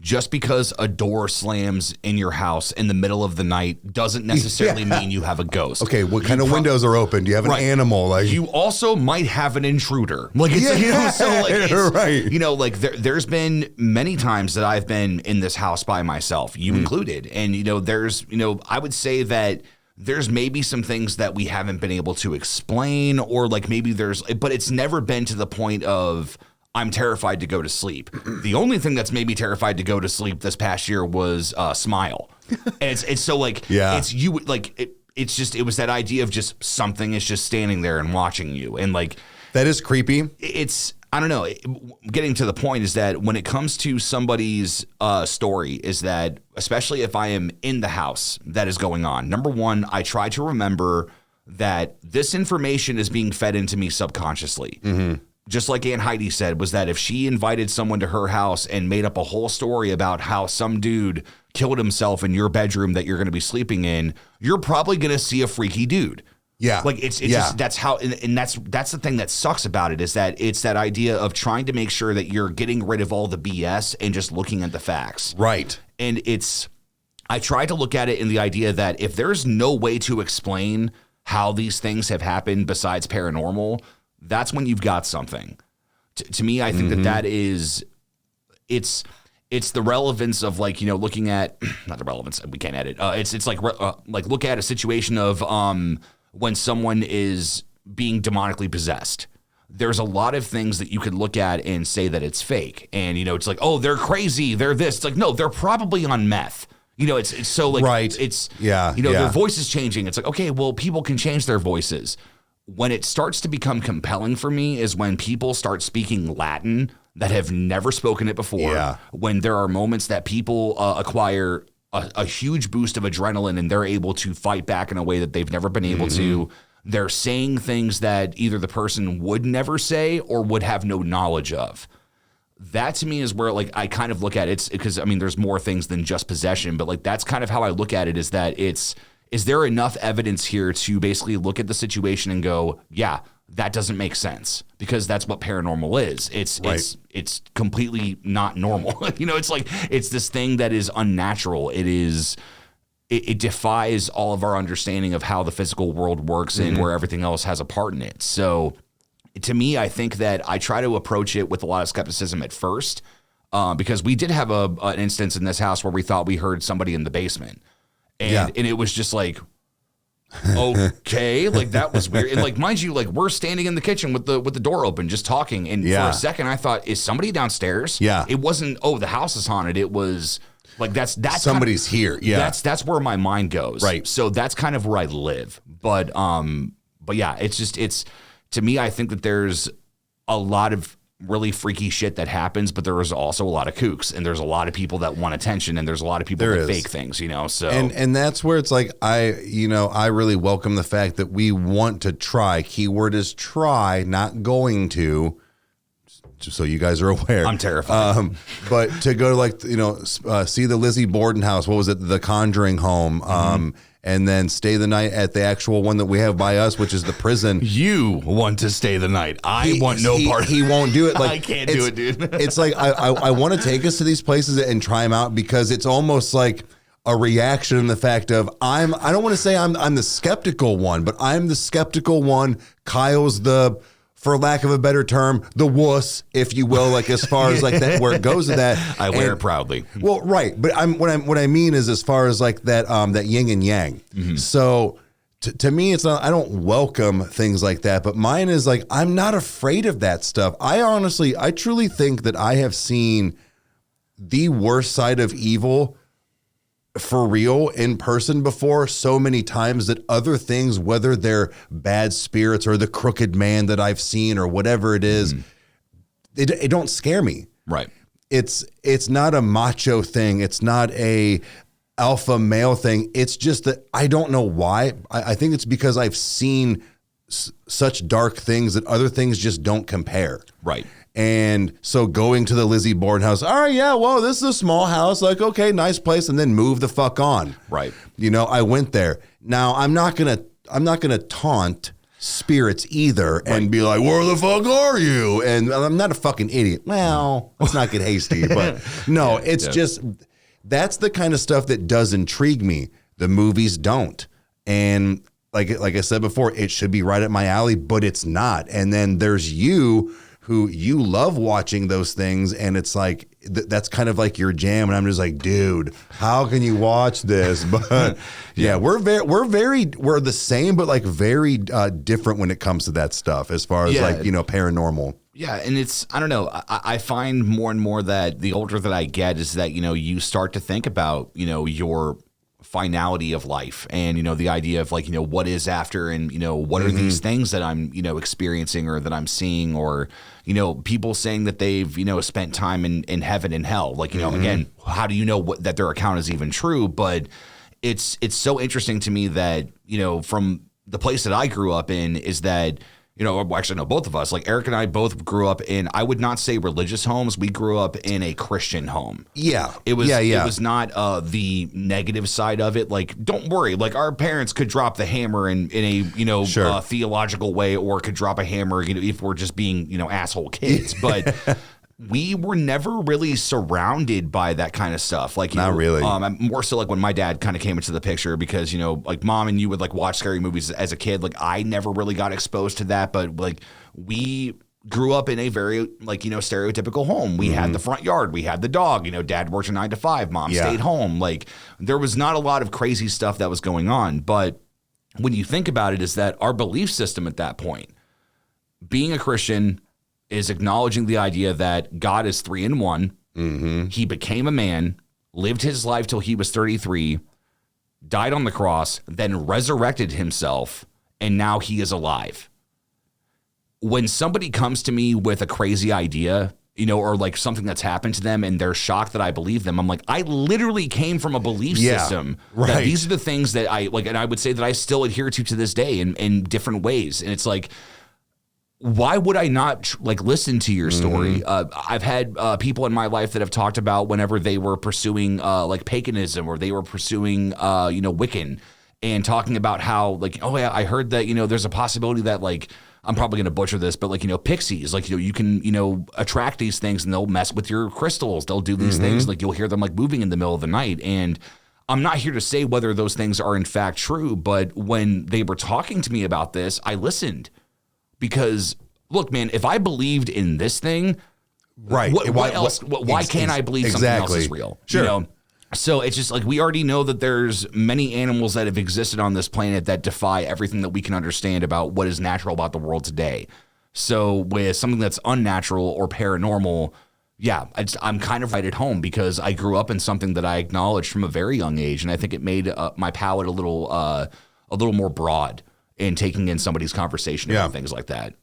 just because a door slams in your house in the middle of the night doesn't necessarily mean you have a ghost. Okay, what kind of windows are open? Do you have an animal? Like, you also might have an intruder. Like, it's, so like, it's, right. Like there's been many times that I've been in this house by myself, you included. And, there's, I would say that there's maybe some things that we haven't been able to explain, or like maybe but it's never been to the point of, I'm terrified to go to sleep. The only thing that's made me terrified to go to sleep this past year was Smile. And it's so like, it's you, like, it's just, it was that idea of just something is just standing there and watching you. And like, that is creepy. It's, I don't know, getting to the point is that when it comes to somebody's story, is that, especially if I am in the house that is going on, number one, I try to remember that this information is being fed into me subconsciously. Just like Aunt Heidi said, was that if she invited someone to her house and made up a whole story about how some dude killed himself in your bedroom that you're going to be sleeping in, you're probably going to see a freaky dude. Yeah. Like it's just, that's how, and that's the thing that sucks about it, is that it's that idea of trying to make sure that you're getting rid of all the BS and just looking at the facts. Right. And I try to look at it in the idea that if there's no way to explain how these things have happened besides paranormal, that's when you've got something. To me, I think that is, it's the relevance of, like, looking at, not the relevance, we can't edit. It's like look at a situation of when someone is being demonically possessed. There's a lot of things that you could look at and say that it's fake. And, it's like, oh, they're crazy, they're this. It's like, no, they're probably on meth. It's so like, right. It's, their voice is changing. It's like, okay, well, people can change their voices. When it starts to become compelling for me is when people start speaking Latin that have never spoken it before. Yeah. When there are moments that people acquire a huge boost of adrenaline and they're able to fight back in a way that they've never been able to. They're saying things that either the person would never say or would have no knowledge of. That to me is where, like, I kind of look at it, because I mean, there's more things than just possession, but like, that's kind of how I look at it, is that is there enough evidence here to basically look at the situation and go, yeah, that doesn't make sense, because that's what paranormal is. It's completely not normal. It's like, it's this thing that is unnatural. It defies all of our understanding of how the physical world works and where everything else has a part in it. So to me, I think that I try to approach it with a lot of skepticism at first, because we did have an instance in this house where we thought we heard somebody in the basement. And it was just like, okay, like, that was weird. And like, mind you, like, we're standing in the kitchen with the door open, just talking. And for a second I thought, is somebody downstairs? Yeah. It wasn't, oh, the house is haunted. It was like, that's somebody's kind of, here. Yeah. That's where my mind goes. Right. So that's kind of where I live. But yeah, it's to me, I think that there's a lot of really freaky shit that happens, but there is also a lot of kooks, and there's a lot of people that want attention, and there's a lot of people that fake things, so. And that's where it's like, I really welcome the fact that we want to try. Keyword is try, not going to, just so you guys are aware. I'm terrified. But to go to, like, see the Lizzie Borden house, what was it? The Conjuring home. And then stay the night at the actual one that we have by us, which is the prison. You want to stay the night. I want no part. He won't do it. Like, I can't do it, dude. It's like, I want to take us to these places and try them out, because it's almost like a reaction in the fact of, I don't want to say I'm the skeptical one, but I'm the skeptical one. Kyle's for lack of a better term, the wuss, if you will, like, as far as like that, where it goes to that. I wear it proudly. Well, right. But what I mean is, as far as like that yin and yang. So to me, it's not, I don't welcome things like that, but mine is like, I'm not afraid of that stuff. I truly think that I have seen the worst side of evil for real in person before so many times, that other things, whether they're bad spirits or the crooked man that I've seen or whatever it is, it don't scare me. Right. It's not a macho thing. It's not a alpha male thing. It's just that I don't know why. I think it's because I've seen such dark things that other things just don't compare. Right. And so going to the Lizzie Borden house, all right, yeah, well, this is a small house, like, okay, nice place, and then move the fuck on. Right. I went there. Now, I'm not gonna taunt spirits either and be like, where the fuck are you? And I'm not a fucking idiot. Well, let's not get hasty, but no, it's just, that's the kind of stuff that does intrigue me. The movies don't. And like I said before, it should be right up my alley, but it's not. And then there's you who you love watching those things, and it's like that's kind of like your jam. And I'm just like, dude, how can you watch this? But we're the same, but like very different when it comes to that stuff as far as like, you know, paranormal. Yeah, and it's, I don't know, I find more and more that the older that I get is that, you know, you start to think about, you know, your finality of life and, you know, the idea of like, you know, what is after and, you know, what are these things that I'm, you know, experiencing or that I'm seeing, or, you know, people saying that they've, you know, spent time in heaven and hell. Like, you know, again, how do you know that their account is even true? But it's so interesting to me that, you know, from the place that I grew up in is that, you know, well, actually, no, both of us, like Eric and I both grew up in, I would not say religious homes. We grew up in a Christian home. Yeah. It was, it was not the negative side of it. Like, don't worry. Like, our parents could drop the hammer in a, you know, theological way, or could drop a hammer, you know, if we're just being, you know, asshole kids. But we were never really surrounded by that kind of stuff. Like, not really. More so like when my dad kind of came into the picture, because, you know, like mom and you would like watch scary movies as a kid. Like, I never really got exposed to that, but like we grew up in a very like, you know, stereotypical home. We had the front yard, we had the dog, you know, dad worked a 9 to 5, mom stayed home. Like, there was not a lot of crazy stuff that was going on. But when you think about it, is that our belief system at that point, being a Christian, is acknowledging the idea that God is 3 in 1. He became a man, lived his life till he was 33, died on the cross, then resurrected himself, and now he is alive. When somebody comes to me with a crazy idea, you know, or like something that's happened to them and they're shocked that I believe them, I'm like, I literally came from a belief system that these are the things that I like, and I would say that I still adhere to this day in different ways. And it's like, why would I not like listen to your story? I've had people in my life that have talked about whenever they were pursuing like paganism, or they were pursuing you know, Wiccan, and talking about how like, oh yeah, I heard that, you know, there's a possibility that like, I'm probably going to butcher this, but like, you know, pixies, like, you know, you can, you know, attract these things and they'll mess with your crystals. They'll do these things, like you'll hear them like moving in the middle of the night. And I'm not here to say whether those things are in fact true, but when they were talking to me about this, I listened. Because, look, man, if I believed in this thing, what else? Why can't I believe something else is real? Sure. You know? So it's just like, we already know that there's many animals that have existed on this planet that defy everything that we can understand about what is natural about the world today. So with something that's unnatural or paranormal, yeah, I'm kind of right at home, because I grew up in something that I acknowledged from a very young age, and I think it made my palate a little more broad in taking in somebody's conversation about things like that.